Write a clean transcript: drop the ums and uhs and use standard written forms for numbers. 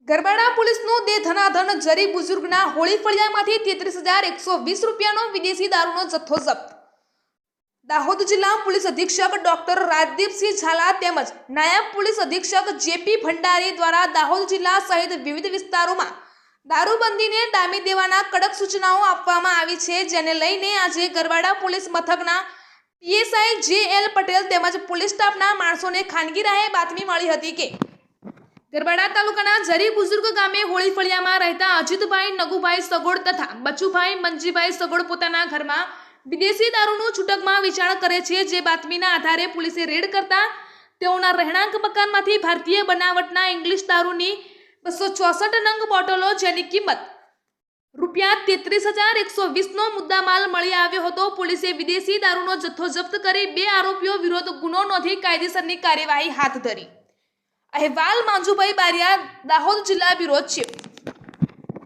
ગરબાડા પોલીસનો દે ધનાધન જરી બુઝુર્ગના હોળી ફળિયામાંથી 33,120 રૂપિયાનો વિદેશી દારૂનો જથ્થો જપ્ત। દાહોદ જિલ્લા પોલીસ અધિક્ષક ડોક્ટર રાજદીપસિંહ ઝાલા તેમજ નાયબ પોલીસ અધિક્ષક જેપી ભંડારી દ્વારા દાહોદ જિલ્લા સહિત વિવિધ વિસ્તારોમાં દારૂબંધીને ડામી દેવાના કડક સૂચનાઓ આપવામાં આવી છે, જેને લઈને આજે ગરબાડા પોલીસ મથકના પીએસઆઈ જે.એલ. પટેલ તેમજ પોલીસ સ્ટાફના માણસોને ખાનગી રાહે બાતમી મળી હતી કે ગરબાડા તાલુકાના જરી બુઝુર્ગ ગામે હોળી ફળિયામાં રહેતા અજીતભાઈ નગુભાઈ સગોડ તથા બચુભાઈ મંજીભાઈ સગોડ પોતાના ઘરમાં વિદેશી દારૂનું છૂટકમાં વેચાણ કરે છે, જે બાતમીના આધારે પોલીસે રેડ કરતા તેઓના રહેણાંક મકાનમાંથી ભારતીય બનાવટના ઇંગ્લિશ દારૂની 264 નંગ બોટલો, જેની કિંમત રૂપિયા 33,120નો મુદ્દામાલ મળી આવ્યો હતો। પોલીસે વિદેશી દારૂનો જથ્થો જપ્ત કરી 2 આરોપીઓ વિરુદ્ધ ગુનો નોંધી કાયદેસરની કાર્યવાહી હાથ ધરી। અહેવાલ માંજુભાઈ બારિયા, દાહોદ જિલ્લા બ્યુરો ચીફ।